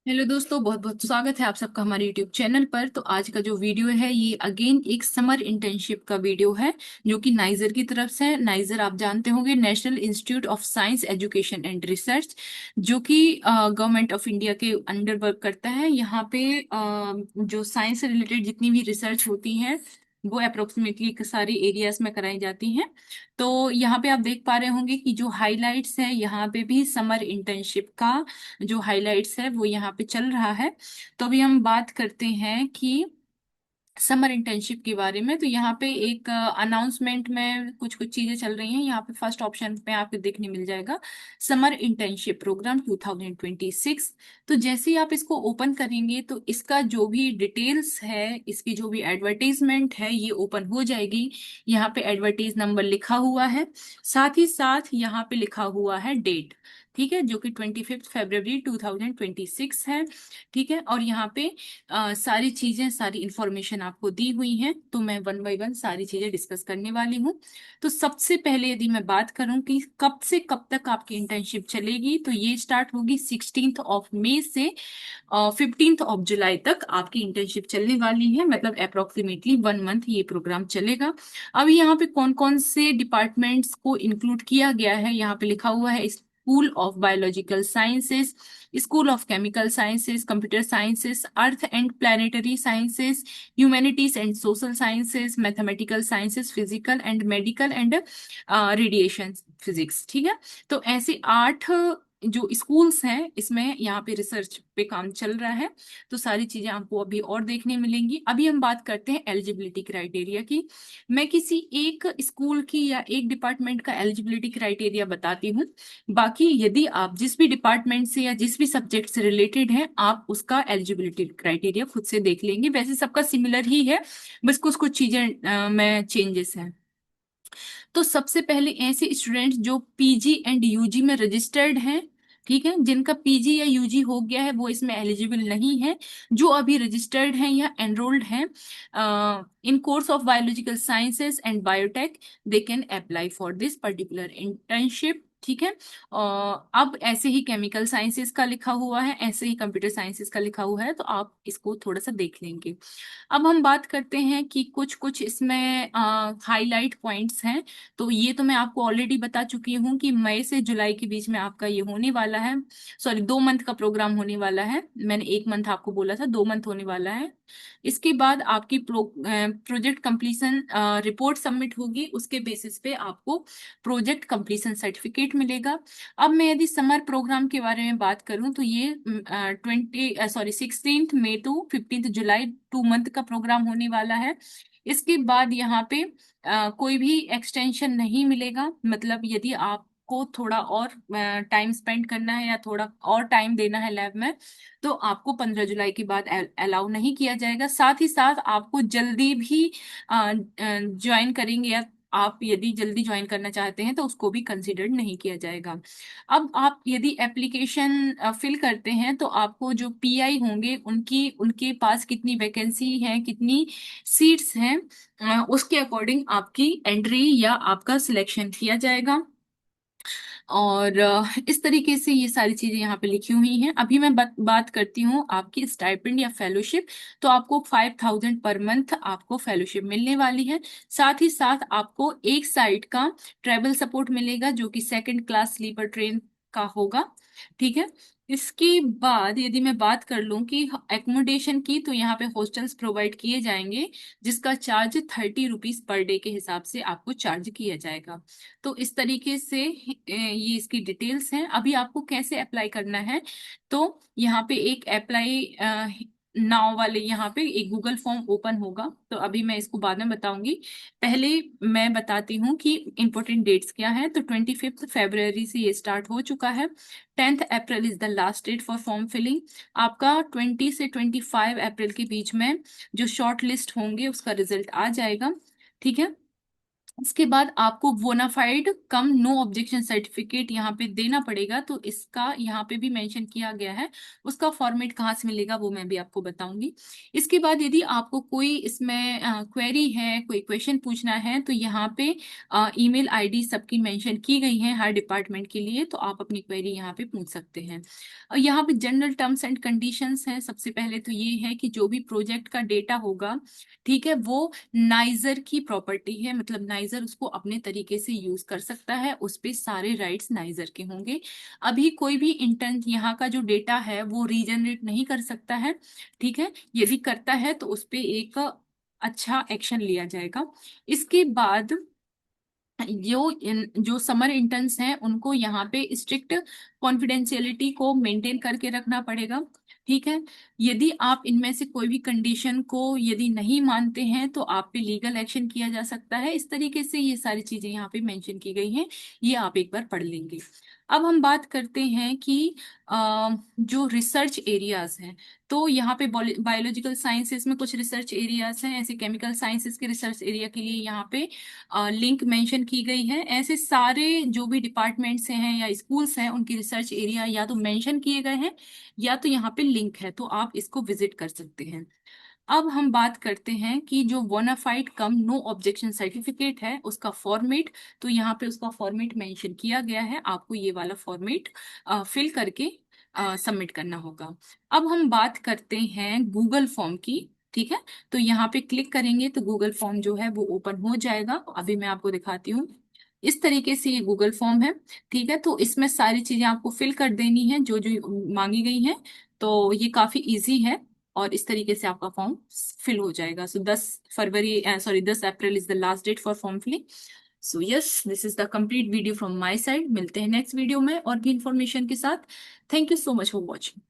Hello दोस्तों, बहुत बहुत स्वागत है आप सबका हमारे यूट्यूब चैनल पर। तो आज का जो वीडियो है ये अगेन एक समर इंटर्नशिप का वीडियो है जो कि नाइजर की तरफ से है। नाइजर आप जानते होंगे, national institute of science education and research, जो कि गवर्नमेंट ऑफ इंडिया के अंडर वर्क करता है। यहाँ पे जो साइंस से रिलेटेड जितनी भी रिसर्च होती है वो अप्रोक्सीमेटली सारी एरियाज में कराई जाती हैं। तो यहाँ पे आप देख पा रहे होंगे कि जो हाइलाइट्स है यहाँ पे भी समर इंटर्नशिप का जो हाइलाइट्स है वो यहाँ पे चल रहा है। तो अभी हम बात करते हैं कि समर इंटर्नशिप के बारे में। तो यहाँ पे एक अनाउंसमेंट में कुछ कुछ चीजें चल रही हैं। यहाँ पे फर्स्ट ऑप्शन पे आपको देखने मिल जाएगा समर इंटर्नशिप प्रोग्राम 2026। तो जैसे ही आप इसको ओपन करेंगे तो इसका जो भी डिटेल्स है, इसकी जो भी एडवर्टीजमेंट है ये ओपन हो जाएगी। यहाँ पे एडवर्टीज नंबर लिखा हुआ है, साथ ही साथ यहाँ पे लिखा हुआ है डेट, ठीक है, जो कि 25 फरवरी 2026 है। ठीक है, और यहाँ पे सारी चीजें, सारी इंफॉर्मेशन आपको दी हुई हैं। तो मैं वन बाय वन सारी चीजें डिस्कस करने वाली हूँ। तो सबसे पहले यदि मैं बात करूं कि कब से कब तक आपकी इंटर्नशिप चलेगी, तो ये स्टार्ट होगी 16 मई से 15 जुलाई तक आपकी इंटर्नशिप चलने वाली है। मतलब अप्रोक्सीमेटली 1 मंथ ये प्रोग्राम चलेगा। अब यहाँ पे कौन कौन से डिपार्टमेंट्स को इंक्लूड किया गया है, यहाँ पे लिखा हुआ है school of biological sciences, school of chemical sciences, computer sciences, earth and planetary sciences, humanities and social sciences, mathematical sciences, physical and medical and radiation physics. ठीक है, तो ऐसे 8 जो स्कूल्स हैं इसमें यहाँ पे रिसर्च पे काम चल रहा है। तो सारी चीजें आपको अभी और देखने मिलेंगी। अभी हम बात करते हैं एलिजिबिलिटी क्राइटेरिया की। मैं किसी एक स्कूल की या एक डिपार्टमेंट का एलिजिबिलिटी क्राइटेरिया बताती हूँ। बाकी यदि आप जिस भी डिपार्टमेंट से या जिस भी सब्जेक्ट से रिलेटेड हैं, आप उसका एलिजिबिलिटी क्राइटेरिया खुद से देख लेंगे। वैसे सबका सिमिलर ही है, बस कुछ कुछ चीजें में चेंजेस हैं। तो सबसे पहले ऐसे स्टूडेंट जो पीजी एंड यूजी में रजिस्टर्ड हैं, ठीक है, जिनका पीजी या यूजी हो गया है वो इसमें एलिजिबल नहीं है। जो अभी रजिस्टर्ड हैं या एनरोल्ड हैं in course of biological sciences and biotech, they can apply for this particular internship. ठीक है, अब ऐसे ही केमिकल साइंसेस का लिखा हुआ है, ऐसे ही कंप्यूटर साइंसेस का लिखा हुआ है, तो आप इसको थोड़ा सा देख लेंगे। अब हम बात करते हैं कि कुछ कुछ इसमें हाईलाइट पॉइंट्स हैं। तो ये तो मैं आपको ऑलरेडी बता चुकी हूँ कि मई से जुलाई के बीच में आपका ये होने वाला है। सॉरी, 2 मंथ का प्रोग्राम होने वाला है। मैंने 1 मंथ आपको बोला था, 2 मंथ होने वाला है। इसके बाद आपकी प्रोजेक्ट कंप्लीशन रिपोर्ट सबमिट होगी, उसके बेसिस पे आपको प्रोजेक्ट कंप्लीशन सर्टिफिकेट मिलेगा। अब मैं यदि समर प्रोग्राम के बारे में बात करूं तो ये 16 मई टू 15 जुलाई 2 मंथ का प्रोग्राम होने वाला है। इसके बाद यहाँ पे कोई भी एक्सटेंशन नहीं मिलेगा। मतलब यदि आपको थोड़ा और टाइम स्पेंड करना है या थोड़ा और टाइम देना है लैब में, तो आपको 15 जुलाई के बाद अलाउ नहीं किया जाएगा। साथ ही साथ आपको जल्दी भी ज्वाइन करेंगे या आप यदि जल्दी ज्वाइन करना चाहते हैं तो उसको भी कंसिडर नहीं किया जाएगा। अब आप यदि एप्लीकेशन फिल करते हैं तो आपको जो पीआई होंगे उनकी उनके पास कितनी वैकेंसी है, कितनी सीट्स हैं, उसके अकॉर्डिंग आपकी एंट्री या आपका सिलेक्शन किया जाएगा। और इस तरीके से ये सारी चीजें यहाँ पे लिखी हुई हैं। अभी मैं बात करती हूँ आपकी स्टाइपेंड या फेलोशिप। तो आपको 5,000 पर मंथ आपको फेलोशिप मिलने वाली है। साथ ही साथ आपको एक साइड का ट्रेवल सपोर्ट मिलेगा जो कि सेकंड क्लास स्लीपर ट्रेन का होगा। ठीक है, इसके बाद यदि मैं बात कर लूं कि एकोमोडेशन की, तो यहाँ पे हॉस्टल्स प्रोवाइड किए जाएंगे जिसका चार्ज 30 रुपीज पर डे के हिसाब से आपको चार्ज किया जाएगा। तो इस तरीके से ये इसकी डिटेल्स हैं। अभी आपको कैसे अप्लाई करना है, तो यहाँ पे एक अप्लाई नाउ वाले यहाँ पे एक गूगल फॉर्म ओपन होगा। तो अभी मैं इसको बाद में बताऊंगी, पहले मैं बताती हूँ कि इम्पोर्टेंट डेट्स क्या है। तो 25 फरवरी से ये स्टार्ट हो चुका है। 10 April is the last date for form filling. आपका 20 से 25 अप्रैल के बीच में जो शॉर्ट लिस्ट होंगे उसका रिजल्ट आ जाएगा। ठीक है, इसके बाद आपको बोनाफाइड कम नो ऑब्जेक्शन सर्टिफिकेट यहाँ पे देना पड़ेगा। तो इसका यहाँ पे भी मेंशन किया गया है। उसका फॉर्मेट कहाँ से मिलेगा वो मैं भी आपको बताऊंगी। इसके बाद यदि आपको कोई इसमें क्वेरी है, कोई क्वेश्चन पूछना है, तो यहाँ पे ईमेल आईडी सबकी मेंशन की गई है हर डिपार्टमेंट के लिए, तो आप अपनी क्वेरी यहाँ पे पूछ सकते हैं। और यहाँ पे जनरल टर्म्स एंड कंडीशंस हैं। सबसे पहले तो ये है कि जो भी प्रोजेक्ट का डेटा होगा, ठीक है, वो नाइजर की प्रॉपर्टी है, मतलब नाइजर उसको अपने तरीके से यूज कर सकता है, उस पे सारे राइट्स नाइजर के होंगे। अभी कोई भी इंटर्न यहाँ का जो डेटा है वो रीजनरेट नहीं कर सकता है, ठीक है। यदि करता है तो उस पे एक अच्छा एक्शन लिया जाएगा। इसके बाद जो समर इंटर्न्स हैं उनको यहाँ पे स्ट्रिक्ट कॉन्फिडेंशियलिटी को मेंटेन करके रखना पड़ेगा, ठीक है। यदि आप इनमें से कोई भी कंडीशन को यदि नहीं मानते हैं तो आप पे लीगल एक्शन किया जा सकता है। इस तरीके से ये सारी चीजें यहाँ पे मेंशन की गई हैं, ये आप एक बार पढ़ लेंगे। अब हम बात करते हैं कि जो रिसर्च एरियाज हैं, तो यहाँ पे बायोलॉजिकल साइंसेस में कुछ रिसर्च एरियाज हैं, ऐसे केमिकल साइंसेस के रिसर्च एरिया के लिए यहाँ पे लिंक मेंशन की गई है। ऐसे सारे जो भी डिपार्टमेंट्स हैं या स्कूल्स हैं उनकी रिसर्च एरिया या तो मेंशन किए गए हैं या तो यहाँ पे लिंक है, तो आप इसको विजिट कर सकते हैं। अब हम बात करते हैं कि जो बोनाफाइड कम नो ऑब्जेक्शन सर्टिफिकेट है उसका फॉर्मेट, तो यहाँ पे उसका फॉर्मेट मेंशन किया गया है, आपको ये वाला फॉर्मेट फिल करके सबमिट करना होगा। अब हम बात करते हैं गूगल फॉर्म की, ठीक है। तो यहाँ पे क्लिक करेंगे तो गूगल फॉर्म जो है वो ओपन हो जाएगा। अभी मैं आपको दिखाती हूँ। इस तरीके से ये गूगल फॉर्म है, ठीक है। तो इसमें सारी चीजें आपको फिल कर देनी है जो जो मांगी गई हैं। तो ये काफी इजी है और इस तरीके से आपका फॉर्म फिल हो जाएगा। So 10 April is the last date for form filling. So yes, this is the complete video from my side. मिलते हैं नेक्स्ट वीडियो में और भी इंफॉर्मेशन के साथ। Thank you so much for watching.